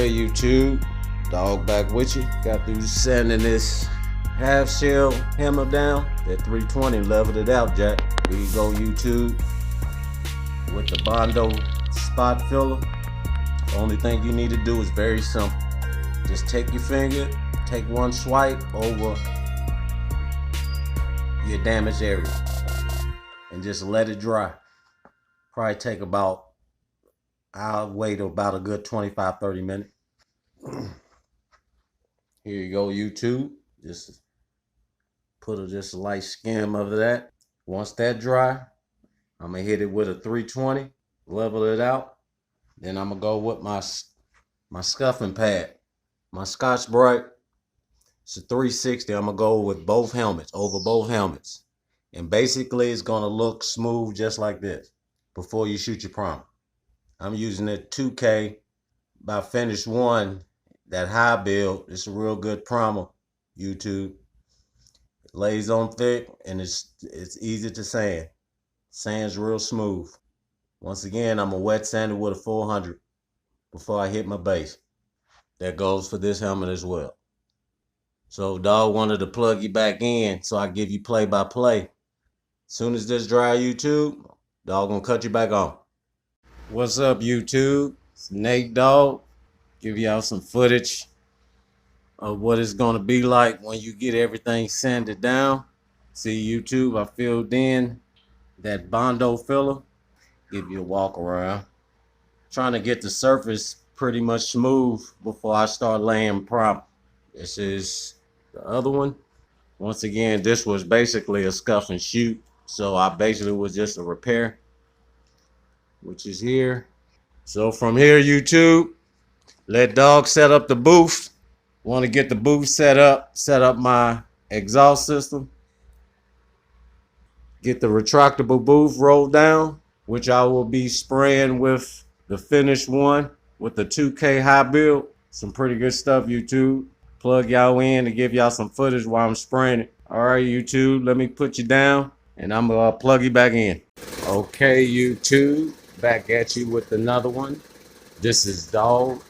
Okay, YouTube, Dog back with you. Got through sanding this half shell hammer down. That 320 leveled it out, Jack. Here you go, YouTube, with the Bondo spot filler. The only thing you need to do is very simple. Just take your finger, take one swipe over your damaged area, and just let it dry. Probably take about, I'll wait about a good 25-30 minutes. Here you go, YouTube. Just put just a light skim of that. Once that dry, I'm gonna hit it with a 320, level it out. Then I'm gonna go with my scuffing pad, my Scotch-Brite. It's a 360. I'm gonna go with both helmets, over both helmets, and basically it's gonna look smooth just like this before you shoot your primer. I'm using it 2K by Finish One, that high build. It's a real good primer, YouTube. It lays on thick and it's easy to sand. Sands real smooth. Once again, I'm a wet sander with a 400 before I hit my base. That goes for this helmet as well. So Dog wanted to plug you back in, so I give you play by play. As soon as this dry, YouTube, Dog gonna cut you back on. What's up, YouTube? It's Nate Dogg. Give y'all some footage of what it's gonna be like when you get everything sanded down. See, YouTube, I filled in that Bondo filler. Give you a walk around. Trying to get the surface pretty much smooth before I start laying primer. This is the other one. Once again, this was basically a scuff and shoot, so I basically was just a repair, which is here. So from here, YouTube, let Dog set up the booth. Want to get the booth set up my exhaust system. Get the retractable booth rolled down, which I will be spraying with the Finish One with the 2K high build. Some pretty good stuff, YouTube. Plug y'all in to give y'all some footage while I'm spraying it. All right, YouTube, let me put you down and I'm gonna plug you back in. Okay, YouTube, back at you with another one. This is Dogg,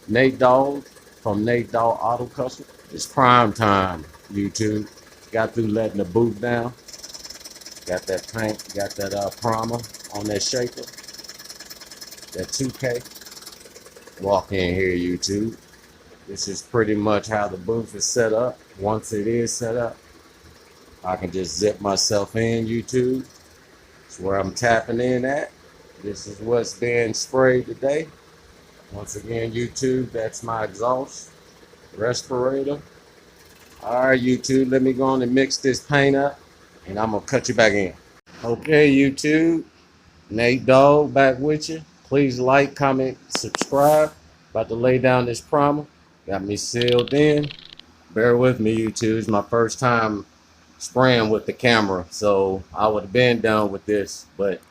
Nate Dogg from Nate Dogg Auto Custom. It's prime time, YouTube. Got through letting the boot down. Got that paint, got that primer on that shaker. That 2K. Walk in here, YouTube. This is pretty much how the booth is set up. Once it is set up, I can just zip myself in, YouTube. It's where I'm tapping in at. This is what's being sprayed today. Once again, YouTube, that's my exhaust respirator. All right, YouTube, let me go on and mix this paint up and I'm gonna cut you back in. Okay, YouTube, Nate Dogg back with you. Please like, comment, subscribe. About to lay down this primer. Got me sealed in. Bear with me, YouTube. It's my first time spraying with the camera, so I would have been done with this, but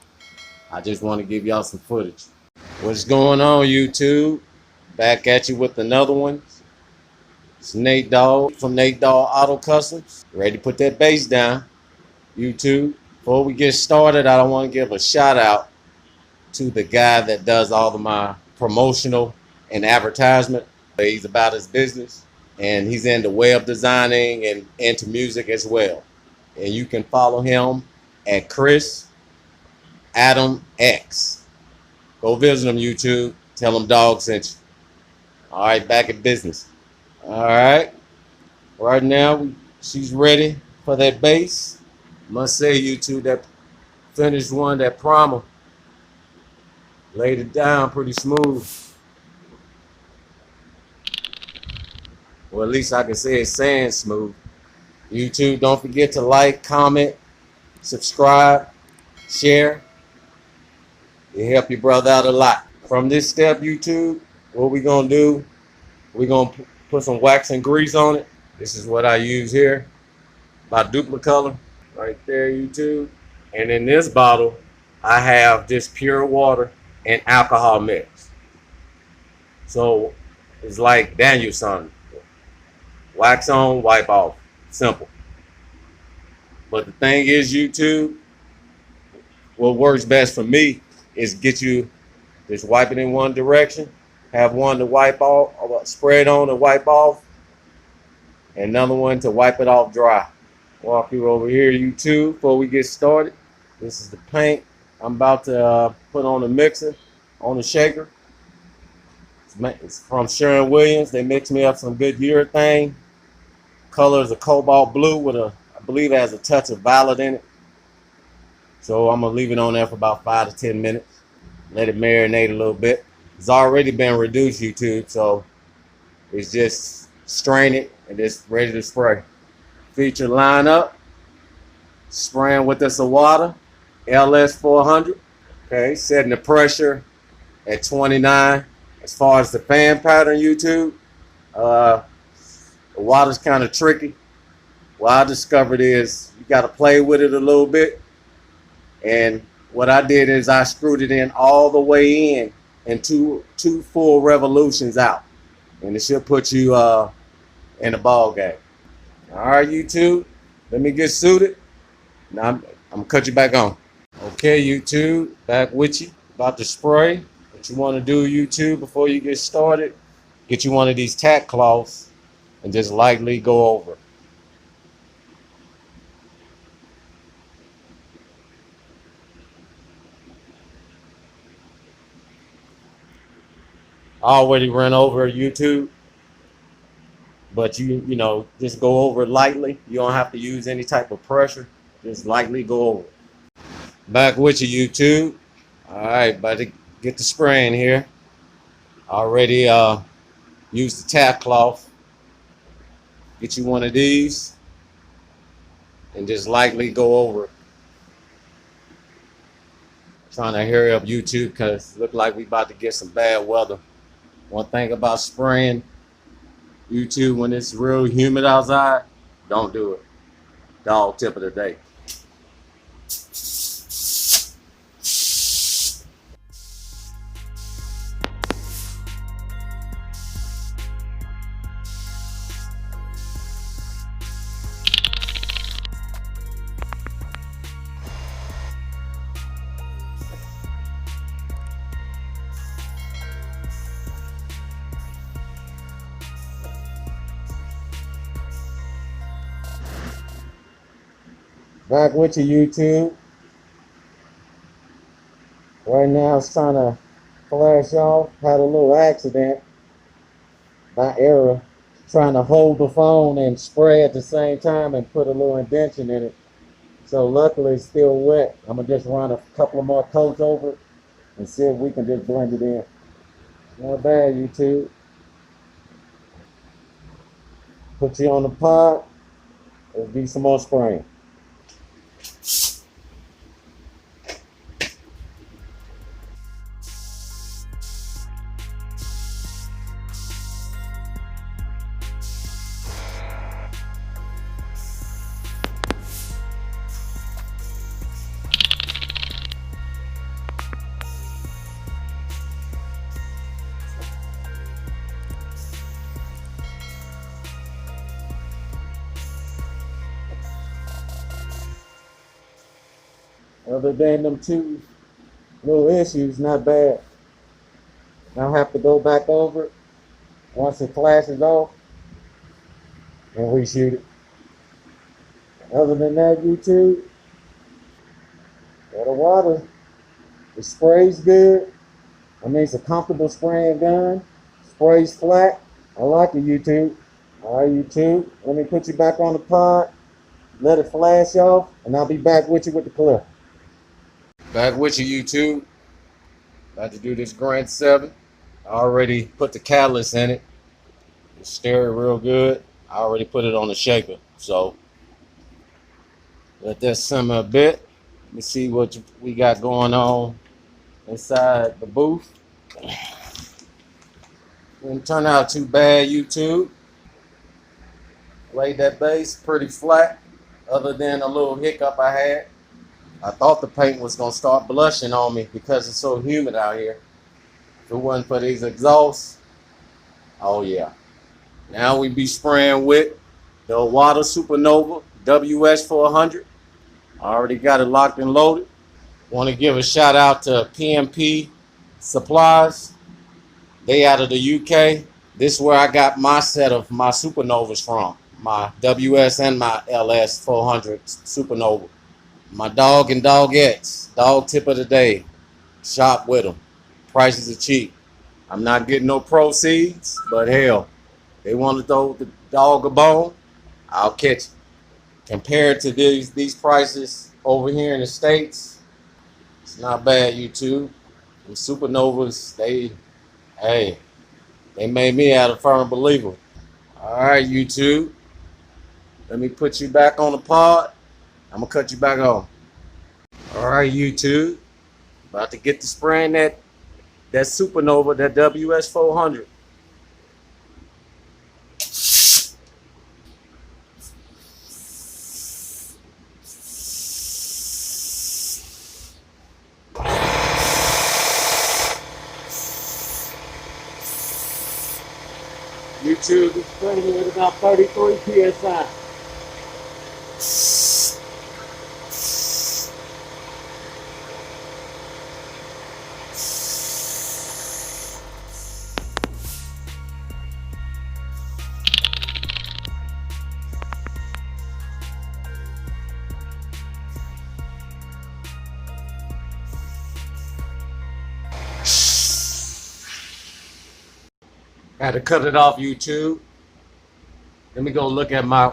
I just want to give y'all some footage. What's going on, YouTube? Back at you with another one. It's Nate Dogg from Nate Dogg Auto Customs. Ready to put that base down, YouTube. Before we get started, I want to give a shout out to the guy that does all of my promotional and advertisement. He's about his business and he's into web designing and into music as well. And you can follow him at Chris Adam X. Go visit him, YouTube. Tell him Dogg sent you. All right, back at business. All right. Right now, she's ready for that base. Must say, YouTube, that Finish One, that primer, laid it down pretty smooth. Well, at least I can say it's sand smooth. YouTube, don't forget to like, comment, subscribe, share. It help your brother out a lot. From this step, YouTube, what we're gonna do, we're gonna put some wax and grease on it. This is what I use here, by Duplicolor, right there, YouTube. And in this bottle, I have just pure water and alcohol mix. So it's like Danielson. Wax on, wipe off. Simple. But the thing is, YouTube, what works best for me is get you just wipe it in one direction Have one to wipe off, spray it on to wipe off, and another one to wipe it off dry. Walk you over here, YouTube, before we get started. This is the paint I'm about to put on the mixer, on the shaker. It's from Sherwin-Williams. They mixed me up some good urethane. Color is a cobalt blue with I believe it has a touch of violet in it. So I'm gonna leave it on there for about 5 to 10 minutes. Let it marinate a little bit. It's already been reduced, YouTube, so it's just strain it and it's ready to spray. Feature lineup, spraying with this Iwata LS 400. Okay, setting the pressure at 29. As far as the fan pattern, YouTube, the water's kind of tricky. What I discovered is you got to play with it a little bit. And what I did is I screwed it in all the way in and two full revolutions out. And it should put you in the ball game. All right, YouTube, let me get suited. Now I'm going to cut you back on. Okay, YouTube, back with you. About to spray. What you want to do, YouTube, before you get started, get you one of these tack cloths and just lightly go over. I already ran over YouTube, but you know, just go over it lightly. You don't have to use any type of pressure. Just lightly go over it. Back with you, YouTube. All right, about to get the spraying here. Already used the tack cloth. Get you one of these and just lightly go over it. Trying to hurry up, YouTube, because it look like we about to get some bad weather. One thing about spraying, YouTube, when it's real humid outside, don't do it. Dog tip of the day. Back with you, YouTube. Right now it's trying to flash off. Had a little accident by error. Trying to hold the phone and spray at the same time and put a little indentation in it. So luckily it's still wet. I'm going to just run a couple of more coats over it and see if we can just blend it in. Not bad, YouTube. Put you on the pod. There'll be some more spraying. Other than them two little issues, not bad. I'll have to go back over it once it flashes off and reshoot it. Other than that, YouTube, the water, it sprays good. I mean, it's a comfortable spraying gun. Sprays flat. I like it, YouTube. All right, YouTube, let me put you back on the pod. Let it flash off, and I'll be back with you with the clip. Back with you, YouTube. About to do this Grand 7. I already put the catalyst in it. Stir it real good. I already put it on the shaker. So let that simmer a bit. Let me see what we got going on inside the booth. Didn't turn out too bad, YouTube. Laid that base pretty flat, other than a little hiccup I had. I thought the paint was going to start blushing on me because it's so humid out here. If it wasn't for these exhausts, oh yeah. Now we be spraying with the Iwata SuperNova WS400. I already got it locked and loaded. Want to give a shout out to PMP Supplies. They out of the UK. This is where I got my set of my SuperNovas from. My WS and my LS 400 SuperNova. My Dogg and Doggettes. Dog tip of the day. Shop with them. Prices are cheap. I'm not getting no proceeds, but hell, they want to throw the dog a bone, I'll catch it. Compared to these prices over here in the States, it's not bad, YouTube. Them SuperNovas, hey, they made me out a firm believer. All right, YouTube. Let me put you back on the pod. I'm gonna cut you back on. All right, YouTube. About to get to spraying that SuperNova, that WS 400. YouTube is spraying at about 33 psi. Had to cut it off, YouTube. Let me go look at my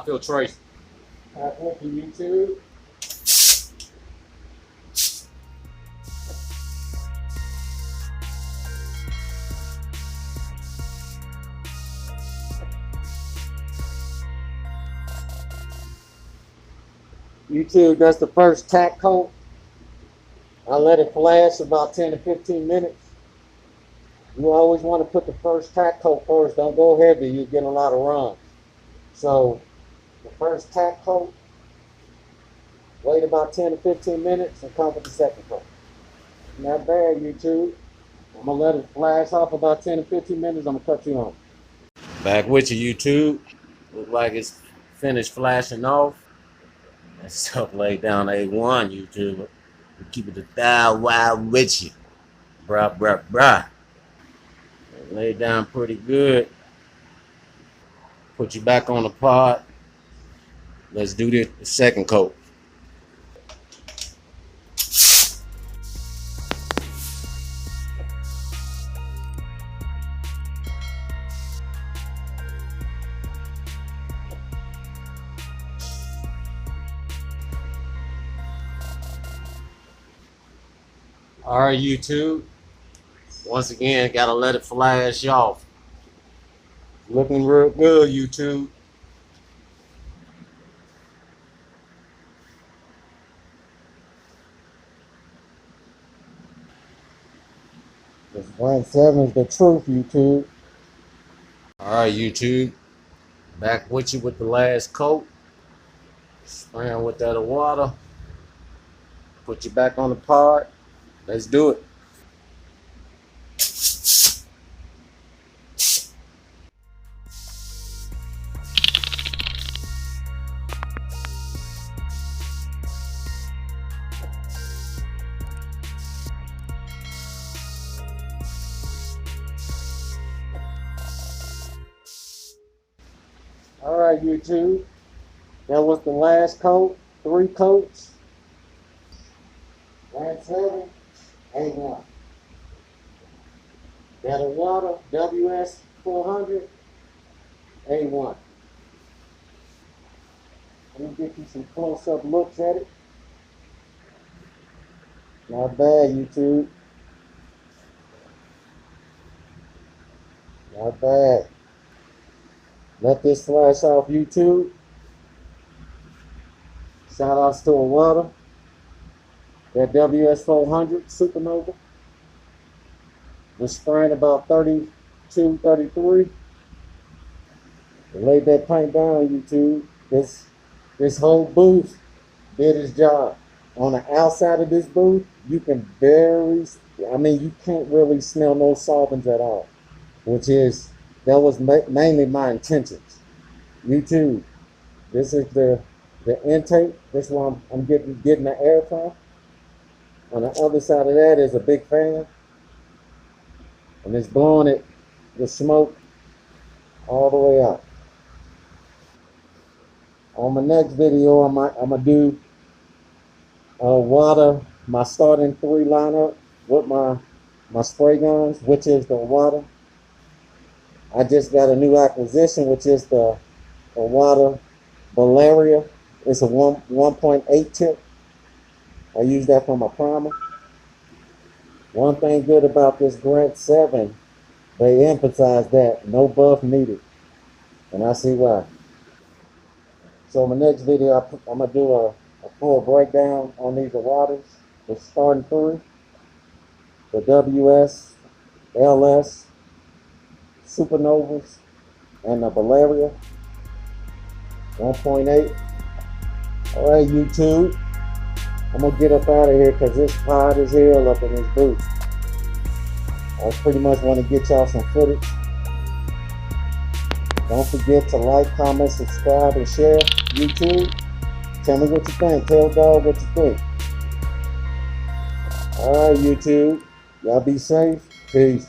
filtration. Open YouTube. YouTube, that's the first tack coat. I let it flash about 10 to 15 minutes. You always want to put the first tack coat first. Don't go heavy, you get a lot of runs. So the first tack coat, wait about 10 to 15 minutes and come with the second coat. Not bad, YouTube. I'm going to let it flash off about 10 to 15 minutes. I'm going to cut you on. Back with you, YouTube. Look like it's finished flashing off. That stuff laid down A1, YouTube. Keep it a thou wild with you. Bruh, bruh, bruh. Laid down pretty good. Put you back on the pod. Let's do the second coat. All right, YouTube. Once again, gotta let it flash off. Looking real good, YouTube. This 1.7 is the truth, YouTube. All right, YouTube. Back with you with the last coat. Spraying with that Iwata. Put you back on the pod. Let's do it. All right, YouTube. That was the last coat. 3 coats. 1.7, A1. That Iwata WS 400, A1. Let me get you some close-up looks at it. Not bad, YouTube. Not bad. Let this flash off, YouTube. Shout outs to Iwata. That WS 400 SuperNova. Was spraying about 32, 33. Laid that paint down, YouTube. This whole booth did its job. On the outside of this booth, you can you can't really smell no solvents at all. That was mainly my intentions. YouTube, this is the intake. This is where I'm getting the air from. On the other side of that is a big fan. and it's blowing it, the smoke, all the way out. On my next video, I'm gonna do water my starting 3 lineup with my spray guns, which is the water. I just got a new acquisition, which is the water Valeria. It's a 1.8 tip. I use that for my primer. One thing good about this Grant 7, they emphasize that no buff needed, and I see why. So in my next video, I'm gonna do a full breakdown on these waters. The starting 3, the WS, LS, SuperNovas, and the Valeria 1.8. All right, YouTube. I'm gonna get up out of here because it's hot as hell up in this booth. I pretty much want to get y'all some footage. Don't forget to like, comment, subscribe, and share. YouTube, tell me what you think. Tell Dogg what you think. All right, YouTube. Y'all be safe. Peace.